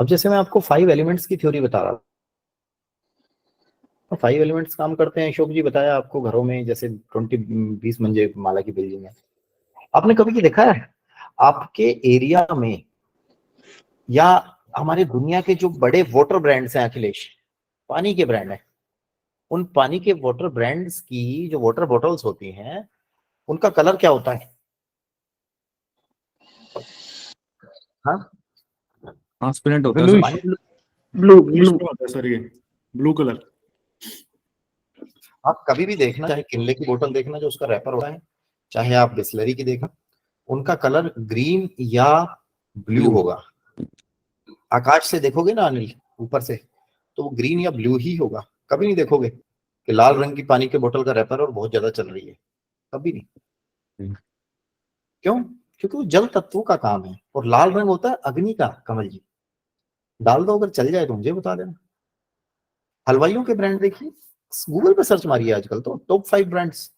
अब जैसे मैं आपको 5 एलिमेंट्स की थ्योरी बता रहा था, 5 एलिमेंट्स काम करते हैं। अशोक जी बताया आपको, घरों में जैसे 20 मंजिल माला की बिल्डिंग है। आपने कभी ये देखा है आपके एरिया में या हमारे दुनिया के जो बड़े वाटर ब्रांड्स हैं अखिलेश, पानी के ब्रांड हैं, उन पानी के वाटर ब्रांड्स की जो वाटर बॉटल्स होती हैं उनका कलर क्या होता है? हाँ, ट्रांसपेरेंट होता है ब्लू सर। पानी ब्लू ब्लू होता है सर, ये ब्लू कलर। आप कभी भी देखना, चाहे किनले की बोतल देखना जो उसका रैपर होता है, चाहे आप बिस्लरी की देखना, उनका कलर ग्रीन या ब्लू होगा। आकाश से देखोगे ना अनिल, ऊपर से, तो वो ग्रीन या ब्लू ही होगा। कभी नहीं देखोगे कि लाल रंग की पानी के बोतल का रैपर और बहुत ज्यादा चल रही है, कभी नहीं। क्यों? क्योंकि वो जल तत्वों का काम है और लाल रंग होता है अग्नि का। कमल जी, डाल दो, अगर चल जाए तो मुझे बता देना। हलवाइयों के ब्रांड देखिए, गूगल पे सर्च मारिए, आजकल तो टॉप 5 ब्रांड्स,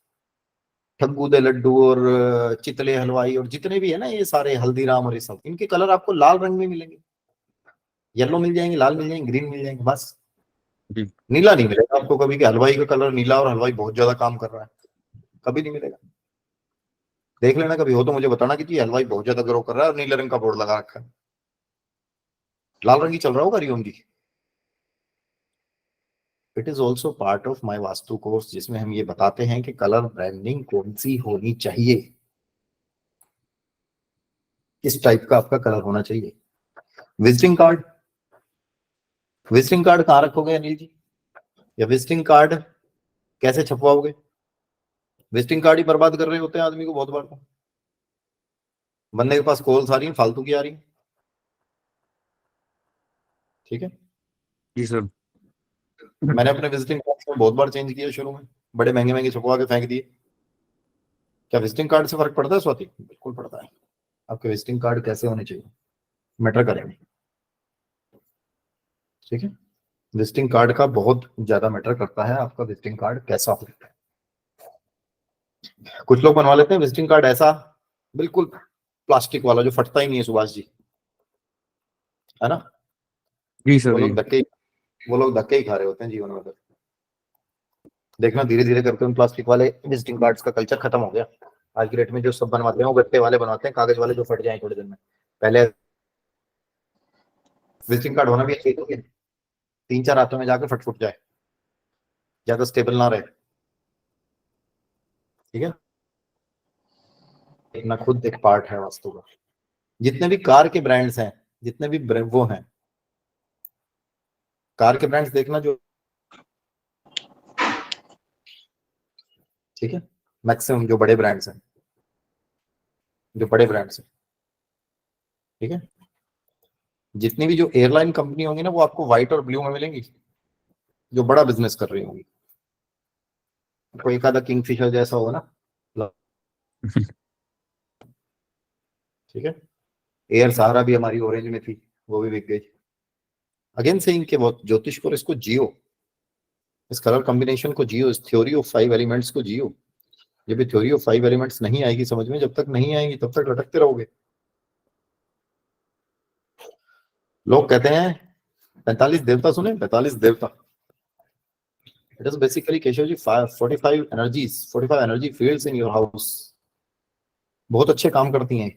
ठग्गू दे लड्डू और चितले हलवाई और जितने भी है ना ये सारे, हल्दीराम और ये सब, इनके कलर आपको लाल रंग में मिलेंगे। येलो मिल जाएंगे, लाल मिल जाएंगे, ग्रीन मिल जाएंगे, बस। नीला नहीं मिलेगा आपको कभी कि हलवाई का कलर नीला और हलवाई बहुत ज्यादा काम कर रहा है, कभी नहीं मिलेगा। देख लेना, कभी हो तो मुझे बताना कि जी हलवाई बहुत ज्यादा ग्रो कर रहा है और नीले रंग का बोर्ड लगा रखा है, लाल रंग ही चल रहा होगा Riyom ji. It is also part of my vastu course, जिसमें हम ये बताते हैं कि कलर ब्रांडिंग कौन सी होनी चाहिए, किस टाइप का आपका कलर होना चाहिए। विजिटिंग कार्ड, विजिटिंग कार्ड कहाँ रखोगे अनिल जी, या विजिटिंग कार्ड कैसे छपवाओगे? विजिटिंग कार्ड ही बर्बाद कर रहे होते हैं आदमी को बहुत बार। तो बंदे के पास कॉल्स आ रही है, फालतू की आ रही है, ठीक है। जी सर। मैंने अपने विजिटिंग कार्ड को बहुत बार चेंज किया, शुरू में बड़े महंगे महंगे छपवा के फेंक दिए। क्या विजिटिंग कार्ड से फर्क पड़ता है स्वाति? बिल्कुल पड़ता है। आपके विजिटिंग कार्ड कैसे होने चाहिए, मैटर करेंगे, ठीक है। विजिटिंग कार्ड का बहुत ज्यादा मैटर करता है, आपका विजिटिंग कार्ड कैसा हो। कुछ लोग बनवा लेते हैं विजिटिंग कार्ड ऐसा, बिल्कुल प्लास्टिक वाला जो फटता ही नहीं है, सुभाष जी, है ना। जी सर। वो लोग धक्के वो लोग धक्के ही खा रहे होते हैं जीवन में। देखना धीरे धीरे करके उन प्लास्टिक वाले विजिटिंग कार्ड्स का कल्चर खत्म हो गया। आज की डेट में जो सब बनवाते हैं वो गत्ते वाले बनवाते हैं, कागज वाले जो फट जाए थोड़े दिन में। पहले विजिटिंग कार्ड होना भी चाहिए तो 3-4 हाथों में जाकर फट फुट जाए, ज्यादा स्टेबल ना रहे, ठीक है। अपना खुद एक पार्ट है वास्तु का। जितने भी कार के ब्रांड्स हैं, जितने भी वो हैं कार के ब्रांड्स, देखना जो, ठीक है, मैक्सिमम जो बड़े ब्रांड्स हैं, जो बड़े ब्रांड्स हैं, ठीक है। जितनी भी जो एयरलाइन कंपनी होंगी ना, वो आपको व्हाइट और ब्लू में मिलेंगी, जो बड़ा बिजनेस कर रही होंगी। कोई एक आधा किंगफिशर जैसा होगा ना, ठीक है। एयर सहारा भी हमारी ऑरेंज में थी, वो भी बिक गई। अगेन सेइंग कि वो ज्योतिष को इसको जियो, इस कलर कॉम्बिनेशन को जियो, इस थ्योरी ऑफ 5 एलिमेंट्स को जियो। जब ये थ्योरी ऑफ 5 एलिमेंट्स नहीं आएगी समझ में, जब तक नहीं आएगी तब तक लटकते रहोगे। लोग कहते हैं 45 देवता, सुने 45 देवता? It is basically Keshav ji 45 energies, 45 energy fields in your house, बहुत अच्छे काम करती हैं।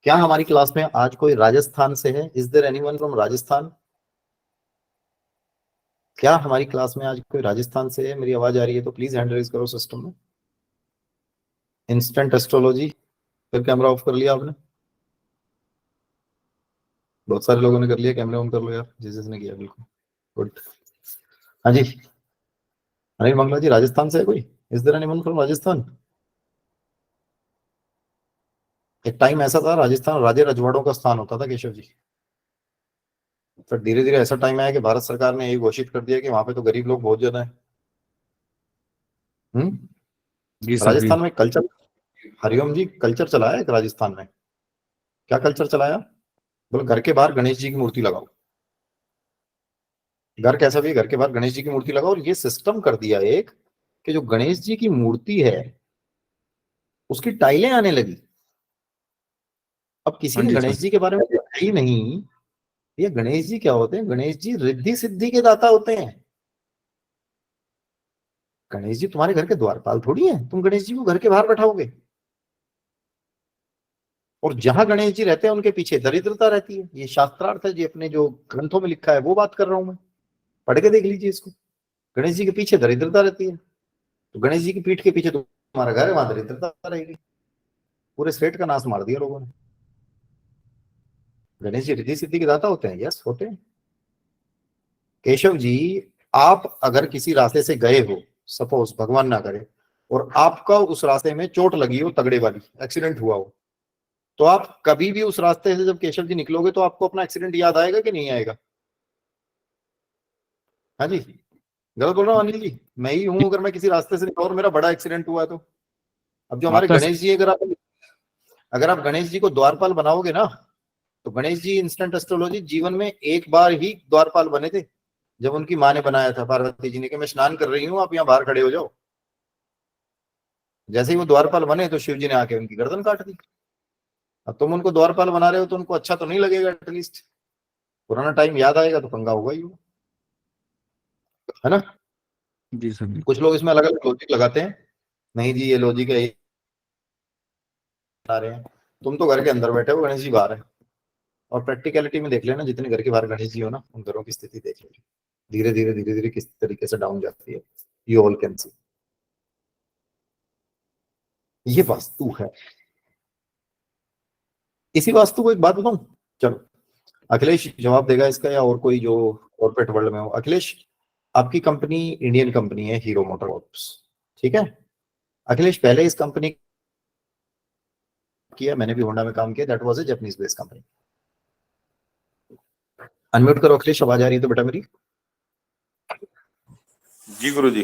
क्या हमारी क्लास में आज कोई राजस्थान से है? Is there anyone from Rajasthan? क्या हमारी क्लास में आज कोई राजस्थान से है? मेरी आवाज आ रही है तो प्लीज हैंड रेज करो सिस्टम में। इंस्टेंट एस्ट्रोलॉजी, फिर कैमरा ऑफ कर लिया आपने? बहुत सारे लोगों ने कर लिया, कैमरा ऑन कर लो यार जिसने किया, बिल्कुल गुड। हाँ जी, अनिल मंगला जी राजस्थान से है कोई? Is there anyone from Rajasthan? एक टाइम ऐसा था राजस्थान राजे रजवाड़ों का स्थान होता था केशव जी, फिर धीरे धीरे ऐसा टाइम आया कि भारत सरकार ने ये घोषित कर दिया कि वहां पे तो गरीब लोग बहुत ज्यादा है। जी सर। जी राजस्थान में कल्चर, हरिओम जी, कल्चर चलाया एक राजस्थान में। क्या कल्चर चलाया? बोले घर के बाहर गणेश जी की मूर्ति लगाओ। घर कैसा भी, घर के बाहर गणेश जी की मूर्ति लगाओ। और ये सिस्टम कर दिया एक कि जो गणेश जी की मूर्ति है उसकी टाइलें आने लगी। अब किसी हाँ ने जी गणेश सर। जी के बारे में देखा ही नहीं, ये गणेश जी क्या होते हैं? गणेश जी रिद्धि सिद्धि के दाता होते हैं। गणेश जी तुम्हारे घर के द्वारपाल थोड़ी है, तुम गणेश जी को घर के बाहर बैठाओगे। और जहां गणेश जी रहते हैं उनके पीछे दरिद्रता रहती है। ये शास्त्रार्थ है जी, अपने जो ग्रंथों में लिखा है वो बात कर रहा हूं मैं, पढ़ के देख लीजिए इसको। गणेश जी के पीछे दरिद्रता रहती है, तो गणेश जी की पीठ के पीछे तुम्हारा घर है, वहां दरिद्रता रहेगी। पूरे स्टेट का नाश मार दिया लोगों ने। गणेश जी रिद्धि सिद्धि के दाता होते हैं, यस होते हैं। केशव जी, आप अगर किसी रास्ते से गए हो, सपोज भगवान ना करे, और आपका उस रास्ते में चोट लगी हो, तगड़े वाली एक्सीडेंट हुआ हो, तो आप कभी भी उस रास्ते से जब केशव जी निकलोगे तो आपको अपना एक्सीडेंट याद आएगा कि नहीं आएगा? हाँ जी, गलत बोल रहा हूँ अनिल जी? मैं ही हूं अगर मैं किसी रास्ते से निकला और मेरा बड़ा एक्सीडेंट हुआ है तो। अब जो हमारे आपका गणेश जी, अगर आप गणेश जी को द्वारपाल बनाओगे ना, तो गणेश जी इंस्टेंट एस्ट्रोलॉजी जीवन में एक बार ही द्वारपाल बने थे, जब उनकी माँ ने बनाया था, पार्वती जी ने, कि मैं स्नान कर रही हूँ, आप यहाँ बाहर खड़े हो जाओ। जैसे ही वो द्वारपाल बने तो शिव जी ने आके उनकी गर्दन काट दी। अब तुम उनको द्वारपाल बना रहे हो तो उनको अच्छा तो नहीं लगेगा, एटलीस्ट पुराना टाइम याद आएगा तो पंगा होगा ही वो, है ना? जी सर जी। कुछ लोग इसमें अलग अलग लॉजिक लगाते हैं, नहीं जी ये लॉजिक है, बना रहे हैं। तुम तो घर के अंदर बैठे हो, गणेश जी बाहर है। और प्रैक्टिकलिटी में देख लेना, जितने घर के बाहर गणेश जी हो ना, उन घरों की स्थिति देख लेना, धीरे धीरे धीरे धीरे किस तरीके से डाउन जाती है। You all can see. ये वास्तु है। इसी वास्तु को एक बात बताऊं, चलो अखिलेश जवाब देगा इसका, या और कोई जो कॉर्पोरेट वर्ल्ड में हो। अखिलेश, आपकी कंपनी इंडियन कंपनी है, हीरो मोटर वर्क्स, ठीक है? अखिलेश, पहले इस कंपनी किया, मैंने भी होंडा में काम किया, that was a Japanese based company. Unmute करो अखिलेश, आवाज आ रही है तो बेटा मेरी? जी गुरुजी।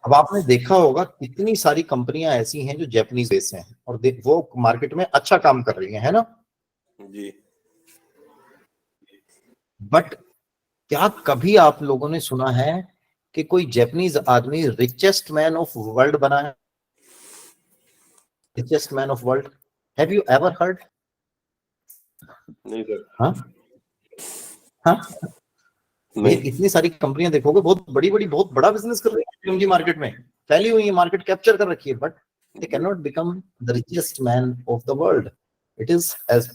अब आपने देखा होगा कितनी सारी कंपनियां ऐसी हैं जो जापानीज बेस्ड हैं और वो मार्केट में अच्छा काम कर रही हैं, है ना? जी। बट क्या कभी आप लोगों ने सुना है कि कोई जापानीज आदमी रिचेस्ट मैन ऑफ वर्ल्ड बना है? Richest man of world, have you ever heard? नहीं सर। हाँ हाँ, ये नहीं। इतनी सारी कंपनियां देखोगे, बहुत बड़ी बड़ी, बहुत बड़ा बिजनेस कर रही है FMG मार्केट में, फैली हुई है, मार्केट कैप्चर कर रखी है, but they can not become the richest man of the world. It is as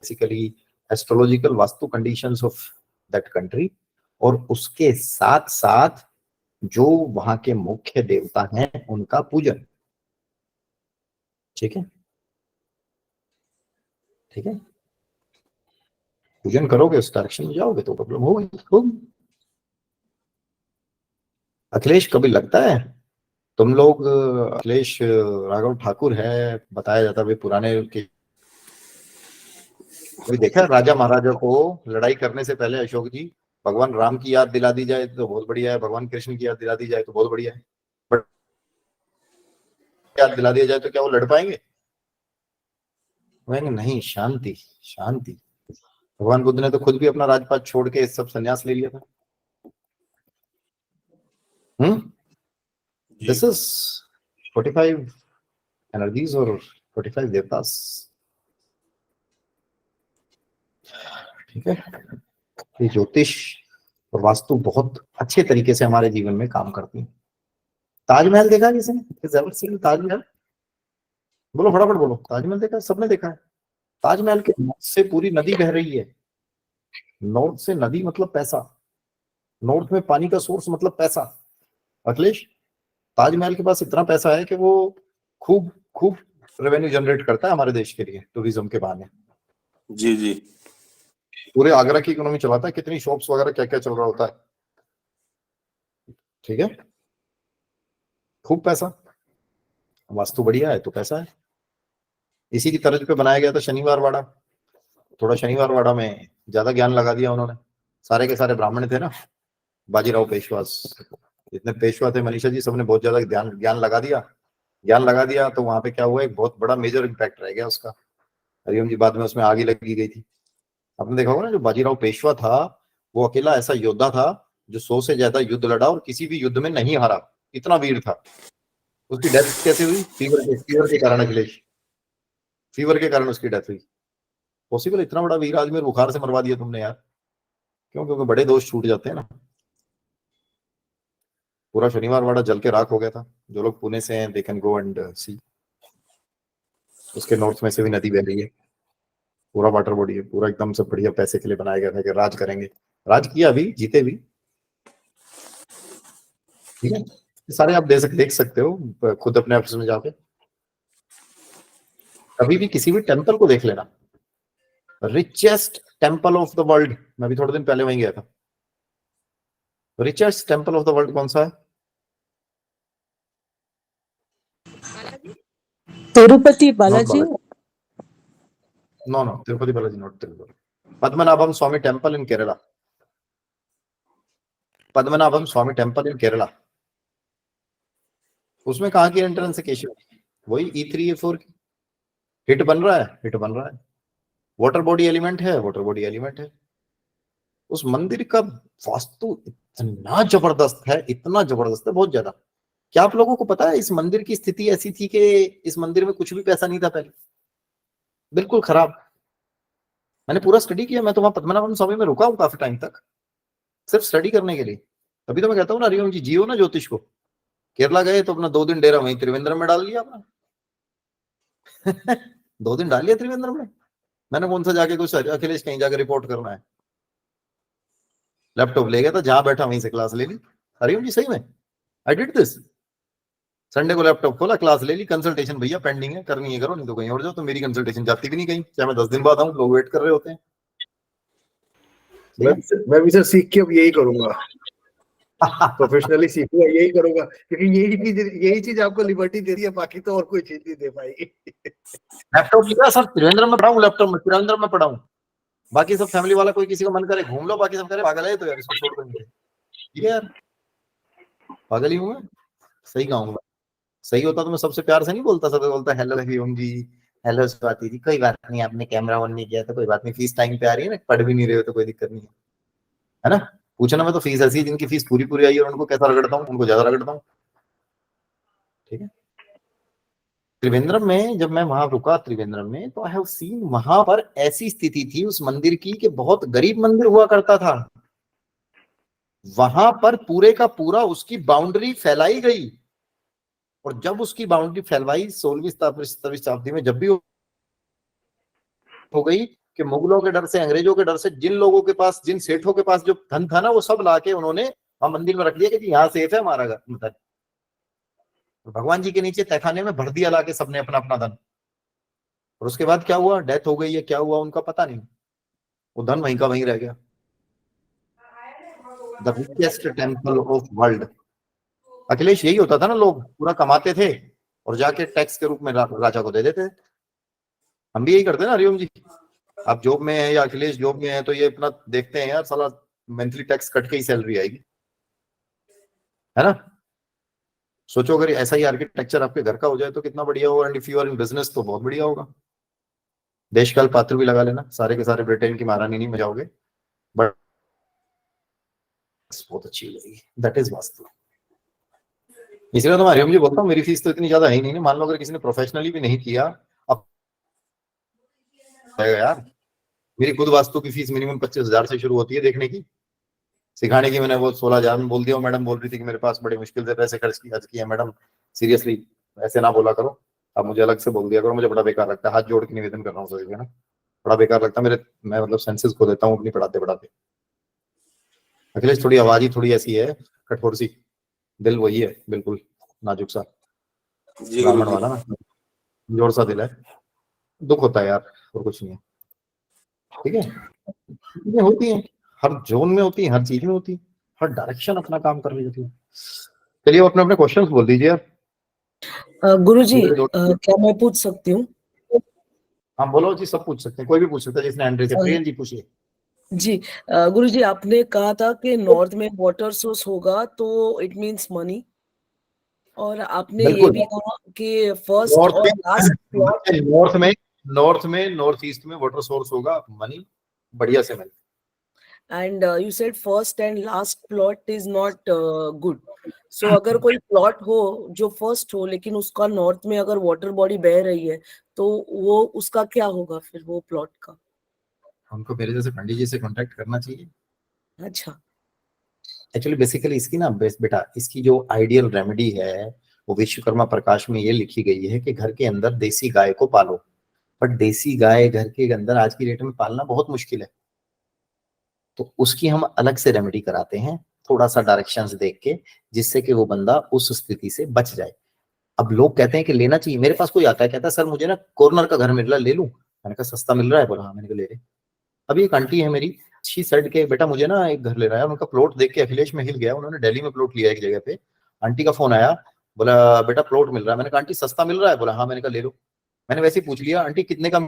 basically astrological vastu conditions of that country, और उसके साथ साथ जो वहां के मुख्य देवता हैं उनका पूजन। ठीक है, ठीक है, पूजन करोगे, उस डायरेक्शन में जाओगे तो प्रॉब्लम होगी। अखिलेश, कभी लगता है तुम लोग, अखिलेश राघव ठाकुर है, बताया जाता है पुराने के, कभी देखा है राजा महाराजा को लड़ाई करने से पहले अशोक जी, भगवान राम की याद दिला दी जाए तो बहुत बढ़िया है, भगवान कृष्ण की याद दिला दी जाए तो बहुत बढ़िया है, बट याद दिला दिया जाए तो क्या वो लड़ पाएंगे? कहेंगे नहीं, शांति शांति। भगवान बुद्ध ने तो खुद भी अपना राजपाट छोड़ के सब संन्यास ले लिया था। जी। दिस इज 45 एनर्जीज और 45 देवतास। ठीक है, ये ज्योतिष और वास्तु बहुत अच्छे तरीके से हमारे जीवन में काम करती है। ताजमहल देखा है किसी ने? ताजमहल बोलो, फटाफट बोलो, ताजमहल देखा है? सबने देखा है। ताजमहल के नॉर्थ से पूरी नदी बह रही है। नॉर्थ से नदी मतलब पैसा, नॉर्थ में पानी का सोर्स मतलब पैसा। अखिलेश, ताजमहल के पास इतना पैसा है कि वो खूब खूब रेवेन्यू जनरेट करता है हमारे देश के लिए, टूरिज्म के बहाने। जी जी। पूरे आगरा की इकोनॉमी चलाता है, कितनी शॉप्स वगैरह क्या क्या चल रहा होता है। ठीक है, खूब पैसा, वास्तु बढ़िया है तो पैसा है। इसी की तर्ज पे बनाया गया था शनिवार वाड़ा। थोड़ा शनिवार वाड़ा में ज्यादा ज्ञान लगा दिया उन्होंने। सारे के सारे ब्राह्मण थे ना, बाजीराव पेशवास, जितने पेशवा थे मनीषा जी, सबने बहुत ज्यादा ज्ञान लगा दिया। ज्ञान लगा दिया तो वहां पे क्या हुआ, एक बहुत बड़ा मेजर इम्पैक्ट रह गया उसका। हरिओम जी, बाद में उसमें आग ही लगी गई थी। आपने देखा होगा ना, जो बाजीराव पेशवा था वो अकेला ऐसा योद्धा था जो 100 से ज्यादा युद्ध लड़ा और किसी भी युद्ध में नहीं हारा, इतना वीर था। उसकी डेथ कैसे हुई? फीवर के कारण अखिलेश, फीवर के कारण उसकी डेथ हुई। पॉसिबल? इतना बड़ा वीर आदमी और बुखार से मरवा दिया तुमने यार। क्यों? क्योंकि बड़े दोस्त छूट जाते हैं ना। पूरा शनिवार वाड़ा जल के राख हो गया था। जो लोग पुणे से हैं दे कैन गो एंड सी। उसके नॉर्थ में से भी नदी बह रही है, पूरा वाटर बॉडी है, पूरा एकदम से बढ़िया। पैसे के लिए बनाया गया था कि राज करेंगे। राज किया भी, जीते भी। ठीक है, सारे आप देख सकते हो खुद अपने ऑफिस में जाके। कभी भी किसी भी टेंपल को देख लेना, richest temple of the world, मैं भी थोड़े दिन पहले वहीं गया था। Richest temple of the world कौन सा है? Tirupati Balaji. No no, Tirupati Balaji not Tirupati. Padmanabham Swami temple in Kerala. Padmanabham Swami temple in Kerala. उसमें कहाँ की एंट्रेंस है केशव? वही E3 E4 की। हिट बन रहा है, हिट बन रहा है। वाटर बॉडी एलिमेंट है, वाटर बॉडी एलिमेंट है। उस मंदिर का वास्तु इतना जबरदस्त है, इतना जबरदस्त है, बहुत ज्यादा। क्या आप लोगों को पता है इस मंदिर की स्थिति ऐसी थी कि इस मंदिर में कुछ भी पैसा नहीं था पहले, बिल्कुल खराब। मैंने पूरा स्टडी किया। मैं तो वहां पद्मनाभम स्वामी में रुका हूं काफी टाइम तक, सिर्फ स्टडी करने के लिए। तभी तो मैं कहता हूँ ना, हरिओम जी जियो ना ज्योतिष को। केरला गए तो अपना 2 दिन डेरा वहीं त्रिवेंद्रम में डाल लिया अपना। 2 दिन डाल लिया त्रिवेंद्रम में। मैंने कौन सा जाके कुछ अखिलेश कहीं जाकर रिपोर्ट करना है। लैपटॉप ले गया था, जहां बैठा वहीं से क्लास ले ली। हरिओम जी सही में आई डिड दिस। संडे को लैपटॉप खोला, क्लास ले ली। कंसल्टेशन भैया पेंडिंग है, करनी है करो, नहीं तो कहीं और जाओ। तो मेरी कंसल्टेशन जाती भी नहीं कहीं, चाहे मैं 10 दिन बाद आऊं, लोग वेट कर रहे होते हैं। मैं भी सर सीख के अब यही करूंगा, प्रोफेशनली सीखूंगा, यही करूंगा, क्योंकि यही चीज आपको लिबर्टी दे रही है, बाकी तो और कोई चीज नहीं दे पाएगी। लैपटॉप लिया सर, त्रिवेंद्रम में पढ़ाऊं, लैपटॉप में त्रिवेंद्रम में पढ़ाऊं। बाकी सब फैमिली वाला कोई किसी को मन करे घूम लो, बाकी सब करे पागल है तो यार इसको छोड़ देंगे। ये यार पागल ही हूं मैं। सही कहूंगा, सही होता तो मैं सबसे प्यार से नहीं बोलता, सबसे बोलता हेलो हरिओम जी, हेलो स्वाति जी, कोई बात नहीं, आपने कैमरा ऑन नहीं किया तो कोई बात नहीं, फीस टाइम पे आ रही है ना, पढ़ भी नहीं रहे हो तो कोई दिक्कत नहीं है ना। पूछना मैं तो फीस ऐसी है जिनकी फीस पूरी पूरी आई है और उनको कैसा रगड़ता हूँ, उनको ज्यादा रगड़ता हूँ। ठीक है, त्रिवेंद्रम में जब मैं वहां रुका त्रिवेंद्रम में, तो आई हैव सीन वहां पर ऐसी स्थिति थी उस मंदिर की कि बहुत गरीब मंदिर हुआ करता था। वहां पर पूरे का पूरा उसकी बाउंड्री फैलाई गई, और जब उसकी बाउंड्री फैलवाई 16वीं 17वीं शताब्दी में, जब भी हो गई कि मुगलों के डर से, अंग्रेजों के डर से, जिन लोगों के पास, जिन सेठों के पास जो धन था ना, वो सब लाके उन्होंने वहां मंदिर में रख दिया कि यहाँ सेफ है हमारा धन। भगवान जी के नीचे तहखाने में भर दिया लाके सबने अपना अपना धन। और उसके बाद क्या हुआ, डेथ हो गई है, क्या हुआ उनका पता नहीं, वो धन वहीं का वहीं रह गया। The richest temple of world. Akhilesh यही होता था ना, लोग पूरा कमाते थे और जाके टैक्स के रूप में राजा को दे देते। हम भी यही करते हैं ना हरिओम जी। आप जॉब में है या अखिलेश जॉब में है तो ये अपना देखते हैं यार, साला मंथली टैक्स कट के ही सैलरी आएगी, है ना। सोचो अगर ऐसा ही आर्किटेक्चर आपके घर का हो जाए तो कितना बढ़िया होगा। And if you are in business तो बहुत बढ़िया होगा। देशकाल पात्र भी लगा लेना, सारे के सारे ब्रिटेन की महारानी नहीं बजाओगे, बट बहुत अच्छी लगेगी। That is vastu. इसलिए तो मैं हरिओम जी बोलता हूँ, मेरी फीस तो इतनी ज्यादा है ही नहीं। मान लो अगर किसी ने प्रोफेशनली भी नहीं किया, अब यार मेरी खुद वास्तु की फीस मिनिमम 25,000 से शुरू होती है देखने की, सिखाने की। मैंने वो 16,000 में बोल दिया। मैडम बोल रही थी कि मेरे पास बड़े मुश्किल से पैसे खर्च किए मैडम, सीरियसली ऐसे ना बोला करो, आप मुझे अलग से बोल दिया करो। मुझे बड़ा बेकार लगता है, हाथ जोड़ के निवेदन कर रहा हूँ सभी को ना, बड़ा बेकार लगता है मेरे, मैं मतलब सेंसेस खो देता हूँ अपनी पढ़ाते पढ़ाते। अखिलेश थोड़ी आवाज ही थोड़ी ऐसी है, कठोर सी, दिल वही है बिल्कुल नाजुक सा, ब्राह्मण वाला ना, जोर सा दिल है। दुख होता है यार, और कुछ नहीं है। ठीक है, ये होती है, हर जोन में होती है, हर चीज में होती है, हर डायरेक्शन अपना काम कर रही होती है। चलिए अपने अपने क्वेश्चंस बोल दीजिए यार। गुरुजी क्या मैं पूछ सकती हूँ? हाँ बोलो जी, सब पूछ सकते हैं, कोई भी पूछ सकता है जिसने एंट्री से। प्रियन जी पूछिए। जी गुरुजी, आपने कहा था कि नॉर्थ में वाटर सोर्स होगा तो इट मींस मनी, और आपने ये भी कहा कि फर्स्ट और लास्ट प्लॉट, नॉर्थ में नॉर्थ ईस्ट में वाटर सोर्स होगा, मनी बढ़िया से मिले। And you said first and last plot is not good. So अगर कोई प्लॉट हो जो फर्स्ट हो लेकिन उसका नॉर्थ में अगर वाटर बॉडी बह रही है तो वो उसका क्या होगा फिर वो प्लॉट का? उनको मेरे जैसे पंडित जी से कांटेक्ट करना चाहिए। अच्छा, एक्चुअली बेसिकली इसकी ना बेटा इसकी जो आइडियल रेमेडी है वो विश्वकर्मा प्रकाश में ये लिखी गई है कि घर के अंदर देसी गाय को पालो, बट देसी गाय घर के अंदर आज की डेट में पालना बहुत मुश्किल है, तो उसकी हम अलग से रेमेडी कराते हैं थोड़ा सा डायरेक्शंस देख के, जिससे कि वो बंदा उस स्थिति से बच जाए। अब लोग कहते हैं कि लेना चाहिए, मेरे पास कोई आता है कहता है सर मुझे ना कॉर्नर का घर मिल रहा है ले लूं, मैंने कहा सस्ता मिल रहा है, बोला हाँ, मैंने कहा ले ले। अभी एक आंटी है मेरी, शी सेड के बेटा मुझे ना एक घर ले रहा है, उनका प्लॉट देख के अखिलेश में हिल गया, उन्होंने दिल्ली में प्लॉट लिया एक जगह पे, आंटी का फोन आया, बोला बेटा प्लॉट मिल रहा है, मैंने कहा आंटी सस्ता मिल रहा है, बोला हाँ, मैंने कहा ले लो। मैंने वैसे ही पूछ लिया आंटी कितने का,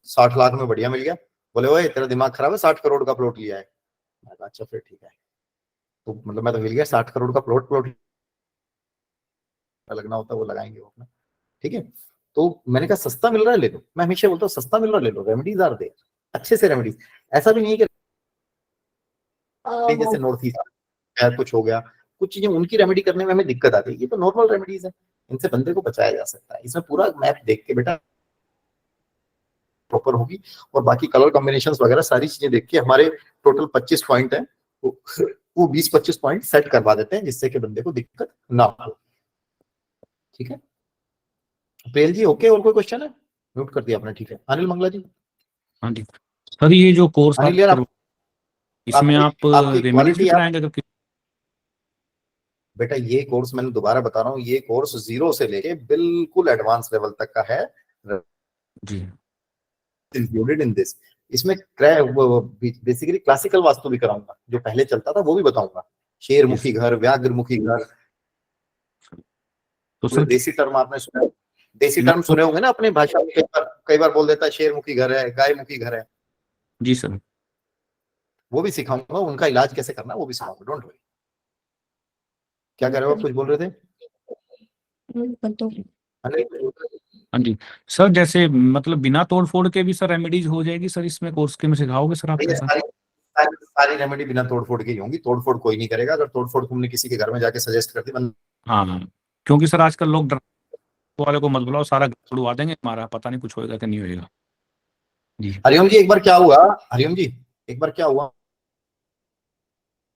60 लाख में बढ़िया मिल गया, बोले ओए तेरा दिमाग खराब है, 60 करोड़ का प्लॉट लिया है। मैंने कहा अच्छा फिर ठीक है, तो मतलब मैं तो हिल गया, 60 करोड़ का प्लॉट लगना होता है वो लगाएंगे वो अपना, ठीक है। तो मैंने कहा सस्ता मिल रहा है ले लो, मैं हमेशा बोलता हूँ सस्ता मिल रहा है ले लो, रेमेडीज आर देयर, अच्छे से रेमेडीज, ऐसा भी नहीं है कि जैसे नॉर्थ ईस्ट कुछ हो गया, कुछ चीजें उनकी रेमेडी करने में हमें दिक्कत आती है, ये तो नॉर्मल रेमेडीज है, इनसे बंदे को बचाया जा सकता है। इसमें पूरा मैप देख के बेटा प्रॉपर होगी, और बाकी कलर कॉम्बिनेशंस वगैरह सारी चीजें देख के हमारे टोटल 25 पॉइंट है, वो 20-25 पॉइंट सेट करवा देते हैं जिससे कि बंदे को दिक्कत ना हो, ठीक है। प्रेल जी ओके, और कोई क्वेश्चन है? म्यूट कर दिया आपने, ठीक है। अनिल मंगला जी। हाँ जी सर, ये जो कोर्स अनिल यार इसमें आप आपकी रेमेडीज क्वालिटी भी कराएंगे अगर बेटा ये कोर्स मैंने दोबारा बता रहा हूँ, ये कोर्स 0 से लेके बिल्कुल एडवांस लेवल तक का है जी। Included in this. इसमें बेसिकली क्लासिकल वास्तु भी कराऊंगा, जो पहले चलता था वो भी बताऊंगा, शेरमुखी घर, व्याघ्रमुखी घर, तो पूरे सर देसी टर्म आपने सुना, देसी टर्म सुने होंगे ना अपने भाषा में, कई बार बोल देता है शेरमुखी घर है, गायमुखी घर है, जी सर, वो भी सिखाऊंगा, उनका इलाज कैसे करना है वो भी सिखाऊंगा, डोंट वरी। क्या कह रहे हो आप, कुछ बोल रहे थे? हाँ जी सर, जैसे मतलब बिना तोड़ फोड़ के भी सर रेमेडीज हो जाएगी सर, इसमें कोर्स के में सिखाओगे सर आप भैया कैसा? सारी रेमेडी बिना तोड़फोड़ की ही होंगी, तोड़फोड़ कोई नहीं करेगा, अगर तोड़फोड़ तुमने किसी के घर में जाके सजेस्ट कर दी हाँ, क्योंकि सर आजकल लोग डर वाले को मत बुलाओ, सारा घर उड़वा देंगे हमारा, पता नहीं कुछ होएगा कि नहीं होएगा जी। हरिओम जी एक बार क्या हुआ, हरिओम जी एक बार क्या हुआ,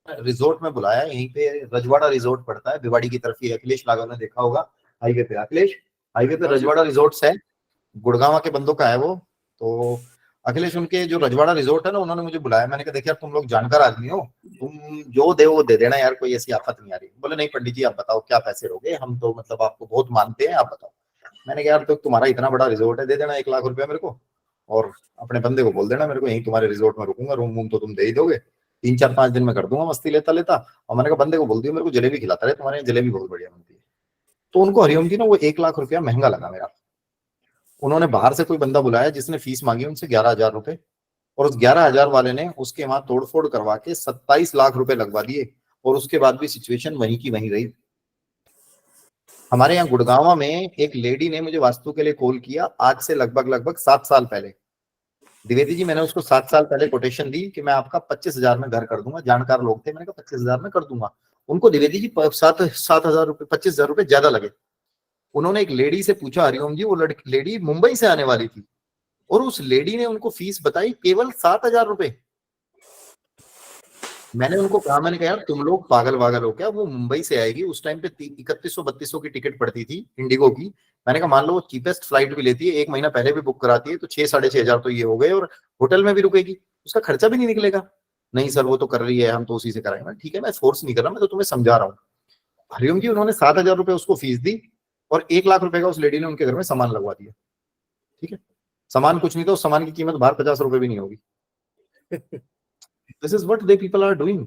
रिजोर्ट में बुलाया, यहीं पे रजवाड़ा रिजोर्ट पड़ता है भिवाड़ी की तरफ ही, अखिलेश लागल ने देखा होगा हाईवे पे, अखिलेश हाईवे पे रजवाड़ा रिजोर्ट्स है, गुड़गांव के बंदों का है वो, तो अखिलेश उनके जो रजवाड़ा रिजोर्ट है ना, उन्होंने मुझे बुलाया, मैंने कहा देखिए यार तुम लोग जानकार आदमी हो, तुम जो दे वो दे देना यार, कोई ऐसी आफत नहीं आ रही। बोले नहीं पंडित जी आप बताओ क्या पैसे लोगे, हम तो मतलब आपको बहुत मानते हैं, आप बताओ। मैंने कहा यार तो तुम्हारा इतना बड़ा रिजोर्ट है, दे देना 1 लाख रुपया मेरे को, और अपने बंदे को बोल देना मेरे को यहीं तुम्हारे रिजोर्ट में रुकूंगा, रूम वूम तो तुम दे ही दोगे, 3-4-5 दिन में कर दूंगा मस्ती लेता लेता। और मैंने कहा बंदे को बोल दिया मेरे को जलेबी खिलाता रहे, तुम्हारे यहाँ जलेबी बहुत बढ़िया बनती है। तो उनको हरिओम जी ना वो 1 लाख रुपया महंगा लगा मेरा, उन्होंने बाहर से कोई बंदा बुलाया जिसने फीस मांगी उनसे 11,000 रुपए, और उस 11,000 वाले ने उसके वहां तोड़फोड़ करवा के 27 लाख रुपए लगवा दिए, और उसके बाद भी सिचुएशन वहीं की वहीं रही। हमारे यहाँ गुड़गांव में एक लेडी ने मुझे वास्तु के लिए कॉल किया, आज से लगभग 7 साल पहले, द्विवेदी जी मैंने उसको 7 साल पहले कोटेशन दी कि मैं आपका 25,000 में घर कर दूंगा, जानकार लोग थे, मैंने कहा 25,000 में कर दूंगा, उनको द्विवेदी जी 7,000 रुपए 25,000 रुपए ज्यादा लगे। उन्होंने एक लेडी से पूछा हरिओम जी, वो लेडी मुंबई से आने वाली थी, और उस लेडी ने उनको फीस बताई केवल 7,000 रुपए। मैंने उनको कहा, मैंने कहा यार तुम लोग पागल वागल हो क्या, वो मुंबई से आएगी, उस टाइम पे 3100-3200 की टिकट पड़ती थी इंडिगो की, मैंने कहा मान लो वो चीपेस्ट फ्लाइट भी लेती है, 1 महीना पहले भी बुक कराती है, तो 6-6,500 तो ये हो गए, और होटल में भी रुकेगी, उसका खर्चा भी नहीं निकलेगा। नहीं सर वो तो कर रही है, हम तो उसी से कराएंगे। ठीक है मैं फोर्स नहीं कर रहा, मैं तो तुम्हें समझा रहा हूँ। हरिओम जी उन्होंने 7,000 रुपए उसको फीस दी, और 1 लाख रुपए का उस लेडी ने उनके घर में सामान लगवा दिया, ठीक है। सामान कुछ नहीं था, उस सामान की कीमत बाहर 50 रुपए भी नहीं होगी। This is what they people are doing.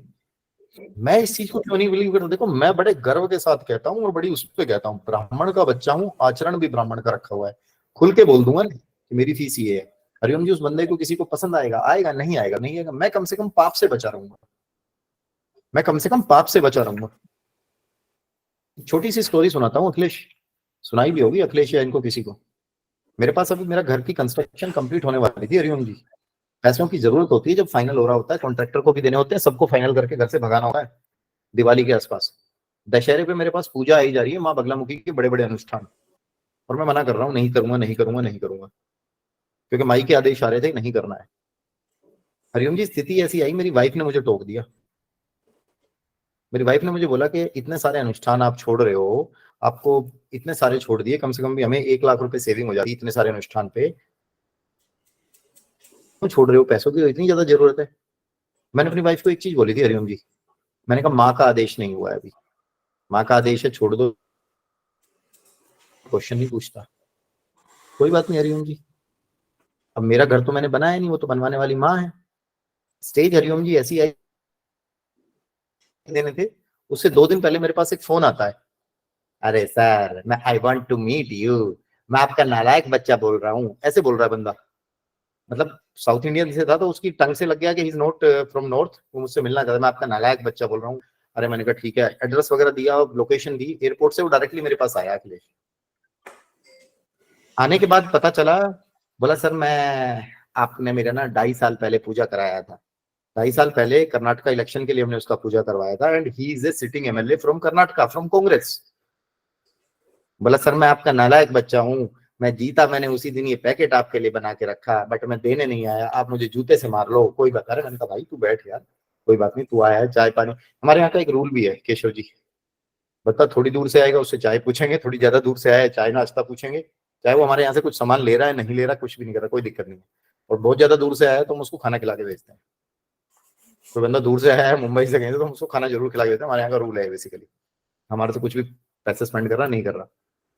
मैं इस चीज को क्यों नहीं बिलीव करता, देखो मैं बड़े गर्व के साथ कहता हूँ, और बड़ी उस पर कहता हूँ, ब्राह्मण का बच्चा हूँ, आचरण भी ब्राह्मण का रखा हुआ है, खुल के बोल दूंगा कि मेरी फीस ये है। हरिओम जी उस बंदे को किसी को पसंद आएगा आएगा, नहीं आएगा नहीं आएगा, मैं कम से कम पाप से बचा रहूंगा, मैं कम से कम पाप से बचा रहूंगा। छोटी सी स्टोरी सुनाता हूँ, अखिलेश सुनाई भी होगी अखिलेश या इनको किसी को। मेरे पास अभी मेरा घर की कंस्ट्रक्शन कंप्लीट होने वाली थी हरिओम जी, पैसों की जरूरत होती है जब फाइनल हो रहा होता है, कॉन्ट्रैक्टर को भी देने होते हैं, सबको फाइनल करके घर से भगाना होता है दिवाली के आसपास। दशहरे पे मेरे पास पूजा आई जा रही है माँ बगलामुखी के बड़े बड़े अनुष्ठान, और मैं मना कर रहा हूँ नहीं करूंगा नहीं करूंगा नहीं करूंगा। क्योंकि माई के आदेश आ रहे थे नहीं करना है। हरिओम जी स्थिति ऐसी आई, मेरी वाइफ ने मुझे टोक दिया। मेरी वाइफ ने मुझे बोला कि इतने सारे अनुष्ठान आप छोड़ रहे हो, आपको इतने सारे छोड़ दिए, कम से कम भी हमें 1 लाख रुपए सेविंग हो जाती इतने सारे अनुष्ठान पे, क्यों छोड़ रहे हो, पैसों की इतनी ज्यादा जरूरत है। मैंने अपनी वाइफ को एक चीज बोली थी हरिओम जी, मैंने कहा माँ का आदेश नहीं हुआ है अभी, माँ का आदेश है छोड़ दो, क्वेश्चन नहीं पूछता। कोई बात नहीं हरिओम जी, अब मेरा घर तो मैंने बनाया नहीं, वो तो बनवाने वाली माँ है। स्टेज हरिओम जी ऐसी आई देने थे, उससे 2 दिन पहले मेरे पास एक फोन आता है, अरे सर मैं I want to meet you, मैं आपका नालायक बच्चा बोल रहा हूँ, ऐसे बोल रहा है बंदा। मतलब साउथ इंडियन से था तो उसकी टंग से लग गया कि he is not from north, वो मुझसे मिलना चाहता है, मैं आपका नालायक बच्चा बोल रहा हूँ। अरे मैंने कहा ठीक है, एड्रेस वगैरह दिया, लोकेशन दी, एयरपोर्ट से वो डायरेक्टली मेरे पास आया अखिलेश। आने के बाद पता चला, बोला सर मैं, आपने मेरा ना 2.5 साल पहले पूजा कराया था, 2.5 साल पहले कर्नाटका इलेक्शन के लिए हमने उसका पूजा करवाया था, and he is a sitting MLA from Karnataka from Congress. बोला सर मैं आपका नालायक बच्चा हूँ, मैं जीता, मैंने उसी दिन ये पैकेट आपके लिए बना के रखा, बट मैं देने नहीं आया, आप मुझे जूते से मार लो, कोई बता रहा। मैंने कहा भाई तू बैठ यार, कोई बात नहीं, तू आया है, चाय पानी, हमारे यहाँ का एक रूल भी है केशव जी, बता थोड़ी दूर से आएगा उससे चाय पूछेंगे, थोड़ी ज्यादा दूर से आया है चाय नाश्ता पूछेंगे, चाहे वो हमारे यहाँ से कुछ सामान ले रहा है नहीं ले रहा, कुछ भी नहीं कर रहा, कोई दिक्कत नहीं। और बहुत ज्यादा दूर से आया है तो हम उसको खाना खिला के भेजते हैं। कोई बंदा दूर से आया है मुंबई से गए तो हम उसको खाना जरूर खिला के देते हैं, हमारे यहाँ का रूल है बेसिकली। हमारे तो कुछ भी पैसे स्पेंड कर रहा नहीं कर रहा,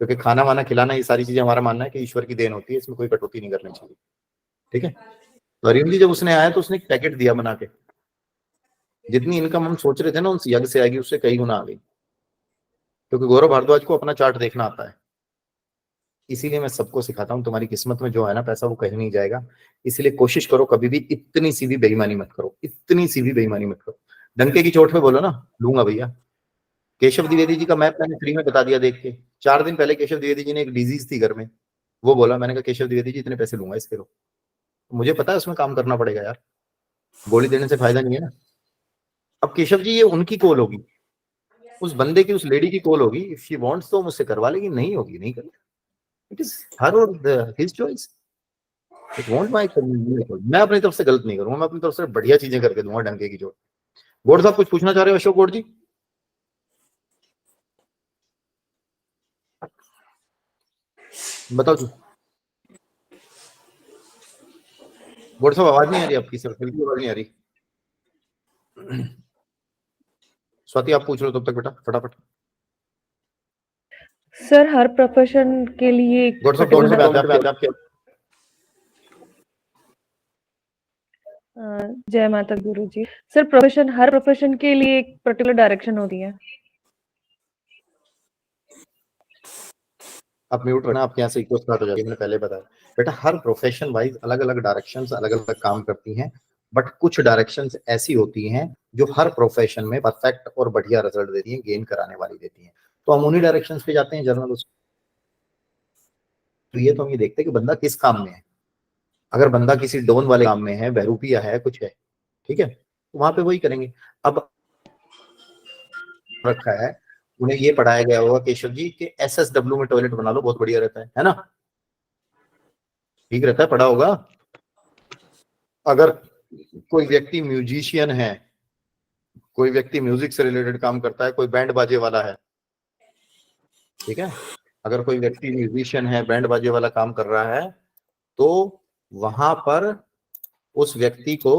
क्योंकि खाना वाना खिलाना ये सारी चीजें हमारा मानना है कि ईश्वर की देन होती है, इसमें कोई कटौती नहीं करनी चाहिए। ठीक है, तो अरियम जी जब उसने आया तो उसने एक पैकेट दिया बना के, जितनी इनकम हम सोच रहे थे ना उन यज्ञ से आएगी उससे कई गुना आ गई, क्योंकि गौरव भारद्वाज को अपना चार्ट देखना आता है। इसीलिए मैं सबको सिखाता हूँ, तुम्हारी किस्मत में जो है ना पैसा वो कहीं नहीं जाएगा, इसलिए कोशिश करो कभी भी इतनी सी भी बेईमानी मत करो, इतनी सी भी बेईमानी मत करो। डंके की चोट पे बोलो ना लूंगा भैया। केशव द्विवेदी जी का मैप मैंने फ्री में बता दिया देख के, 4 दिन पहले केशव द्विवेदी जी ने एक डिजीज थी घर में, वो बोला, मैंने कहा केशव द्विवेदी जी इतने पैसे लूंगा इसके, लो मुझे पता है उसमें काम करना पड़ेगा यार, गोली देने से फायदा नहीं है ना। अब केशव जी ये उनकी कॉल होगी, उस बंदे की, उस लेडी की कॉल होगी, इफ शी वांट्स तो मुझसे करवा लेगी, नहीं होगी नहीं करेगी, इट इज हर और his choice, it won't my. मैं अपनी तरफ से गलत नहीं करूंगा, मैं अपनी तरफ से बढ़िया चीजें करके दूंगा डंके की चोट। गोड साहब कुछ पूछना चाह रहे हो अशोक गोड जी? बताओ जी। गोड साहब आवाज नहीं आ रही आपकी, सिर्फ बिल्कुल आवाज नहीं आ रही। स्वाति आप पूछ लो तब तक बेटा फटाफट। सर हर प्रोफेशन के लिए गोड साहब दोनों से आप क्या? जय माता गुरु जी। सर प्रोफेशन, हर प्रोफेशन के लिए एक पर्टिकुलर डायरेक्शन होती है। आप म्यूट रहना, आपके यहाँ से इको स्टार्ट हो जाएगी, मैंने पहले बताया बेटा, हर प्रोफेशन वाइज अलग अलग डायरेक्शंस अलग अलग काम करती हैं, बट कुछ डायरेक्शंस ऐसी होती हैं जो हर प्रोफेशन में परफेक्ट और बढ़िया रिजल्ट देती हैं, गेन कराने वाली देती हैं, तो हम उन्हीं डायरेक्शंस पे जाते हैं जर्नल। तो ये तो हम ये देखते हैं कि बंदा किस काम में है, अगर बंदा किसी डोन वाले काम में है, बहरूपिया है, कुछ है, ठीक है, तो वहां पे वही करेंगे। अब रखा है उन्हें ये पढ़ाया गया होगा केशव जी कि SSW में टॉयलेट बना लो, बहुत बढ़िया रहता है ना, ठीक रहता है, पढ़ा होगा। अगर कोई व्यक्ति म्यूजिशियन है, कोई व्यक्ति म्यूजिक से रिलेटेड काम करता है, कोई बैंड बाजे वाला है, ठीक है, अगर कोई व्यक्ति म्यूजिशियन है, बैंड बाजे वाला काम कर रहा है, तो वहां पर उस व्यक्ति को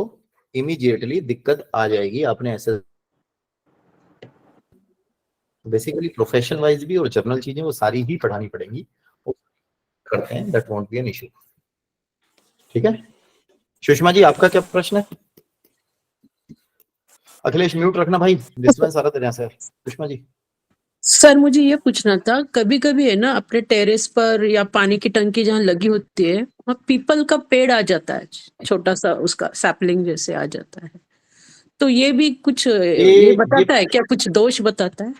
इमीडिएटली दिक्कत आ जाएगी। आपने ऐसे बेसिकली प्रोफेशन वाइज भी और जर्नल चीजें वो सारी ही पढ़ानी पड़ेंगी, करते हैं, that won't be an issue. ठीक है, सुषमा जी आपका क्या प्रश्न है? अखिलेश म्यूट रखना भाई, डिस्टर्बेंस आ रहा तेरे यहाँ से। सुषमा जी। सर मुझे ये पूछना था, कभी कभी है ना अपने टेरेस पर या पानी की टंकी जहाँ लगी होती है वहाँ पीपल का पेड़ आ जाता है, छोटा सा उसका सैपलिंग जैसे आ जाता है, तो ये भी कुछ ये बताता है क्या, कुछ दोष बताता है?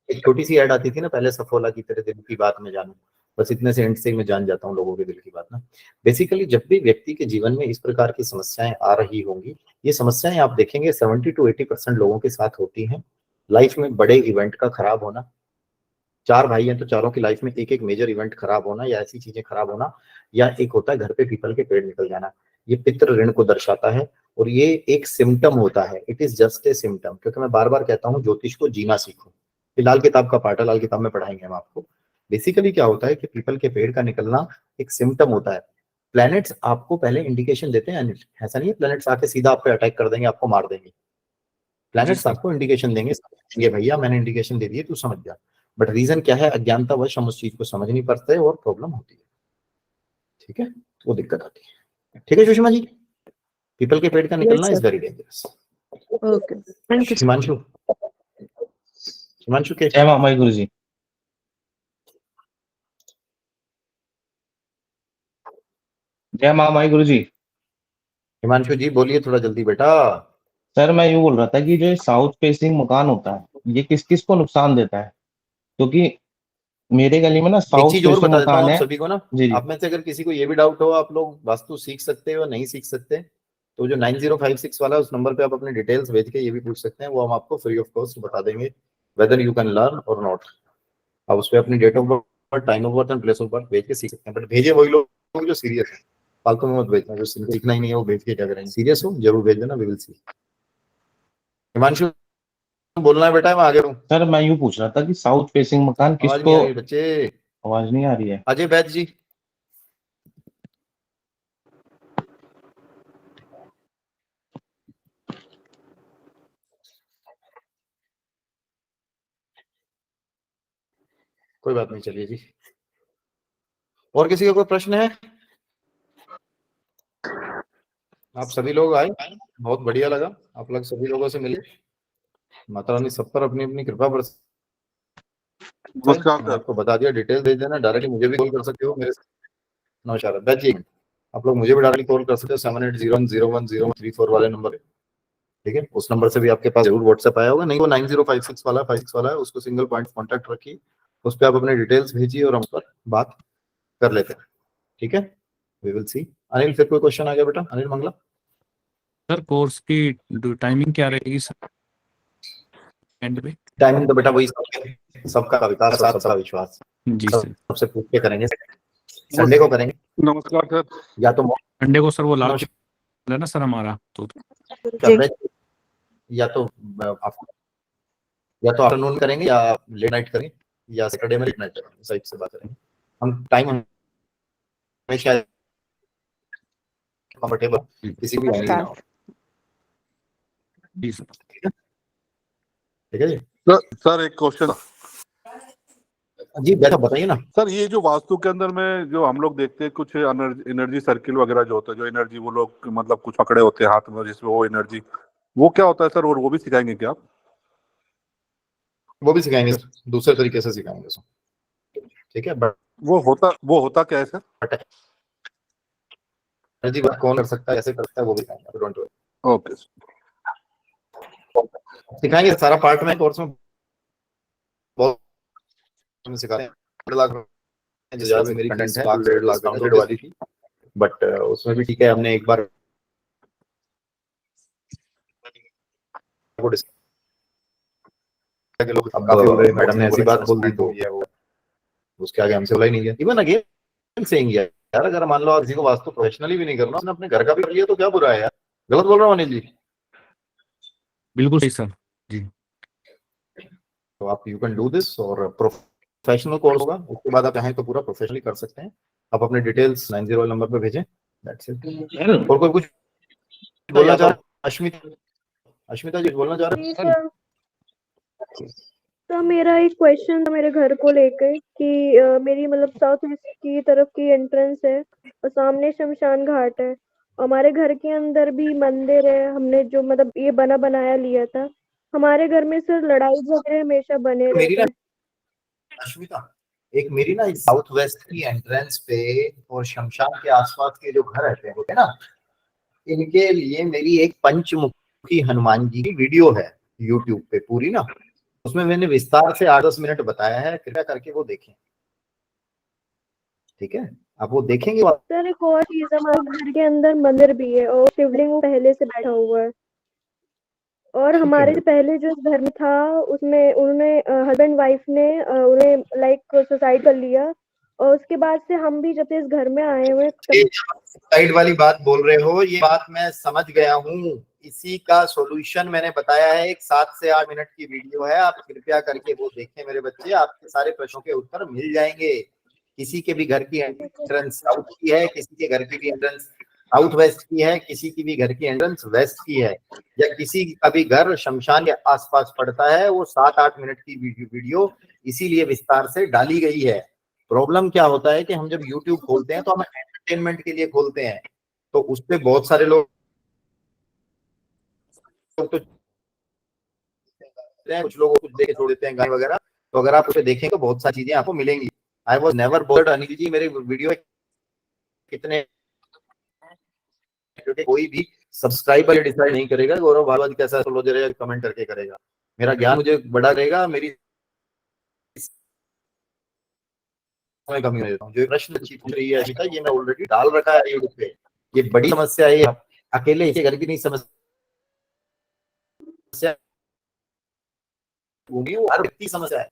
एक छोटी सी ऐड आती थी ना पहले सफोला की, तेरे दिल की बात में जानू, बस इतने से एंड से मैं जान जाता हूँ लोगों के दिल की बात ना। बेसिकली जब भी व्यक्ति के जीवन में इस प्रकार की समस्याएं आ रही होंगी, ये समस्याएं आप देखेंगे 70 to 80% लोगों के साथ होती हैं। लाइफ में बड़े इवेंट का खराब होना, 4 भाई हैं तो चारों की लाइफ में एक एक मेजर इवेंट खराब होना या ऐसी चीजें खराब होना, या एक होता है घर पे पीपल के पेड़ निकल जाना, ये पितृ ऋण को दर्शाता है और ये एक सिम्टम होता है। It is just a symptom. क्योंकि मैं बार बार कहता हूँ ज्योतिष को जीना सीखो। ये लाल किताब का पार्ट है, लाल किताब में पढ़ाएंगे हम आपको। बेसिकली क्या होता है कि पीपल के पेड़ का निकलना एक सिम्टम होता है। प्लैनेट्स आपको पहले इंडिकेशन देते हैं अनिल, ऐसा नहीं है प्लैनेट्स आके सीधा आप पे अटैक कर देंगे, आपको मार देंगे। Planets sir. आपको इंडिकेशन देंगे, ये भैया मैंने इंडिकेशन दे दी है, तू समझ जा। बट रीजन क्या है, अज्ञानतावश हम उस चीज को समझ नहीं पाते और प्रॉब्लम होती है। ठीक है, वो दिक्कत आती है। ठीक है सुषमा जी, पीपल के पेड़ का निकलना is very dangerous. Okay, thank you. Himanshu, Himanshu के जय मामाई गुरु जी। जय मामाई गुरु जी। हिमांशु जी बोलिए थोड़ा जल्दी बेटा। सर मैं यूँ बोल रहा था कि जो साउथ फेसिंग मकान होता है ये किस किस को नुकसान देता है, क्योंकि मेरे गली में ना एक साउथ चीज और फेसिंग बता देता हूँ मकान आप है। सभी को ना, जी जी। आप में से अगर किसी को ये भी डाउट हो आप लोग वास्तु सीख सकते हो नहीं सीख सकते, तो जो 9056 वाला है उस नंबर पे आप अपनी डिटेल्स भेज के ये भी पूछ सकते हैं, वो हम आपको फ्री ऑफ कॉस्ट बता देंगे वेदर यू कैन लर्न और नॉट। आप उस पर अपनी date of birth, time of birth and place of birth भेज के सीख सकते हैं। बट भेजे वही लोग जो सीरियस है, फालतू में मत भेजना। जो सीखना ही नहीं है वो भेज के क्या करेंगे। सीरियस हो जरूर भेज देना, वी विल सी। हिमांशु बोलना है बेटा, मैं आगे हूँ। सर मैं यूँ पूछ रहा था कि साउथ फेसिंग मकान आवाज नहीं किसको, आ रही बच्चे, आवाज नहीं आ रही है। अजय बैद जी। कोई बात नहीं, चलिए जी। और किसी का कोई प्रश्न है? आप सभी लोग आए, बहुत बढ़िया लगा आप लोग सभी लोगों से मिले। माता रानी सब पर अपनी अपनी कृपा बरस। नमस्कार मैंने सर। आपको बता दिया, डिटेल दे देना, डायरेक्टली मुझे भी कॉल कर सकते हो मेरे। नमस्कार बैच जी, आप लोग मुझे भी डायरेक्टली कॉल कर सकते हो 7801010134 वाले नंबर पे। ठीक है, उस नंबर से भी आपके पास जरूर व्हाट्सएप आया होगा, नहीं वो 9056 वाला 56 वाला है, उसको सिंगल पॉइंट कॉन्टैक्ट रखिए, उस पर आप अपने डिटेल्स भेजिए और हम पर बात कर लेते हैं। ठीक है, वी विल सी। अनिल फिर कोई क्वेश्चन आ गया बेटा? अनिल मंगला सर कोर्स की टाइमिंग क्या रहेगी सर एंड पे? टाइमिंग तो बेटा वही सबका विकास और सबका विश्वास, जी सर। सबसे पूछ के करेंगे। संडे को करेंगे नमस्कार सर। या तो संडे को सर वो लाल नमस्कार। है ना सर हमारा, तो या तो आफ्टरनून करेंगे या लेट नाइट करेंगे या सैटरडे में लेट नाइट करेंगे, साइड से बात करेंगे। हम टाइम हमेशा कंफर्टेबल किसी भी ना हो। जी सर। ठीक है जी। सर एक क्वेश्चन जी बेटा बताइए ना। सर, ये जो वास्तु के अंदर में जो हम लोग देखते हैं कुछ एनर्जी सर्किल वगैरह जो होता है, जो एनर्जी वो लोग मतलब कुछ पकड़े होते हैं हाथ में जिसमें वो एनर्जी, वो क्या होता है सर? और वो भी सिखाएंगे क्या आप? वो भी सिखाएंगे, दूसरे तरीके से सिखाएंगे उसको। ठीक है, बट वो होता क्या है सर? एनर्जी बात कौन कर सकता है, कैसे कर सकता है, वो भी सिखाएंगे। डोंट वरी, ओके सिखाएंगे सारा पार्ट में कोर्स में बहुत सिखाते हैं। 1.5 लाख जैसे मेरी कंटेंट है 1.5 लाख डाउनलोड वाली थी, बट उसमें भी ठीक है, हमने एक बार मैडम ने ऐसी बात बोल दी तो वो उसके आगे हमसे बोला ही नहीं गया। इवन अगेन सेइंग यार, अगर मान लो आप किसी को वास्तु प्रोफेशनली भी नहीं करना, आपने अपने घर का भी कर लिया तो क्या बुरा है यार? गलत बोल रहा हूँ अनिल जी? बिल्कुल सही सर जी। तो आप यू कैन डू दिस, और प्रोफेशनल कोर्स होगा, उसके बाद आप चाहें तो पूरा प्रोफेशनली कर सकते हैं। आप अपने डिटेल्स 90 नंबर पे भेजें, दैट्स इट। और कोई कुछ बोलना चाह रहा? अश्मिता जी बोलना चाह रहे हैं? तो मेरा एक क्वेश्चन था मेरे घर को लेकर कि मेरी मतलब साउथ ईस्ट की तरफ की एंट्रेंस है और सामने शमशान घाट है। हमारे घर के अंदर भी मंदिर है, हमने जो मतलब ये बनाया लिया था। हमारे घर में सर लड़ाई झगड़े हमेशा बने रहते हैं। अश्मिता, एक मेरी ना साउथ वेस्ट की एंट्रेंस पे और शमशान के आसपास के जो घर रहते हैं होते हैं ना, इनके लिए मेरी एक पंचमुखी हनुमान जी की वीडियो है यूट्यूब पे पूरी ना, उसमें मैंने विस्तार से 8-10 मिनट बताया है, कृपया करके वो देखें। ठीक है, आप वो देखेंगे। सर एक और चीज, हमारे घर के अंदर मंदिर भी है और शिवलिंग पहले से बैठा हुआ है। और हमारे से पहले जो इस घर में था उसमें उन्होंने हस्बैंड वाइफ ने उन्हें लाइक सुसाइड कर लिया, और उसके बाद से हम भी जब से इस घर में आए हुए ये साइड वाली बात बोल रहे हो, ये बात मैं समझ गया हूँ। इसी का सॉल्यूशन मैंने बताया है, एक 7 से 8 मिनट की वीडियो है, आप कृपया करके वो देखें मेरे बच्चे, आपके सारे प्रश्नों के उत्तर मिल जाएंगे। किसी के भी घर की एंट्रेंस साउथ की है, किसी के घर की भी एंट्रेंस साउथ वेस्ट की है, किसी की भी घर की एंट्रेंस वेस्ट की है, या किसी का भी घर शमशान के आसपास पड़ता है, वो 7-8 मिनट की वीडियो इसीलिए विस्तार से डाली गई है। प्रॉब्लम क्या होता है कि हम जब YouTube खोलते हैं तो हम एंटरटेनमेंट के लिए खोलते हैं, तो उस पे बहुत सारे लोग तो कुछ लोग कुछ देख के छोड़ देते हैं गाने वगैरह, तो अगर आप उसे देखें तो बहुत सारी चीजें आपको मिलेंगी। I was never bored Anil ji, मेरे वीडियो कितने, क्योंकि कोई भी सब्सक्राइबर डिसाइड नहीं करेगा गौरव भारद्वाज कैसा एस्ट्रोलॉजर है, कमेंट करके करेगा। मेरा ज्ञान मुझे बड़ा रहेगा, मेरी कमी नहीं देता हूँ। जो प्रश्न पूछ रही है अनिता, ये मैं ऑलरेडी डाल रखा है यूट्यूब पे। ये बड़ी समस्या है, अकेले इसे घर की नहीं समस्या, वो हर व्यक्ति समस्या है।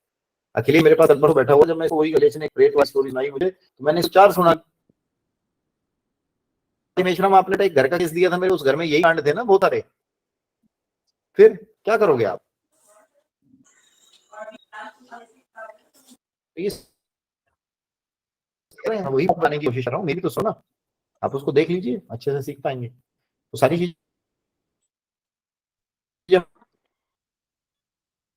अकेले मेरे पास अकबर बैठा हुआ, जब मैं वही गलेश ने क्रिएट वाली स्टोरी सुनाई मुझे, तो मैंने 4 सुना। मेश्राम आपने एक घर का केस दिया था मेरे, उस घर में यही कांड थे ना बहुत सारे, फिर क्या करोगे आप? वही बनाने की कोशिश कर रहा हूँ, मेरी तो सुना, आप उसको देख लीजिए, अच्छे से सीख पाएंगे। तो सारी चीज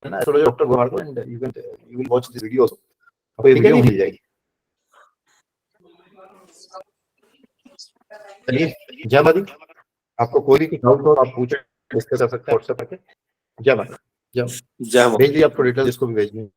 है ना, डॉक्टर गोहार को, and you will watch this video, आपको ये वीडियो मिल जाएगी। चलिए, जय माता दी। आपको कोई भी डाउट हो आप पूछे, डिस्कस कर सकते हैं व्हाट्सएप करके। जय माता, जय भेज दिए आपको डिटेल, इसको भी भेज दिए।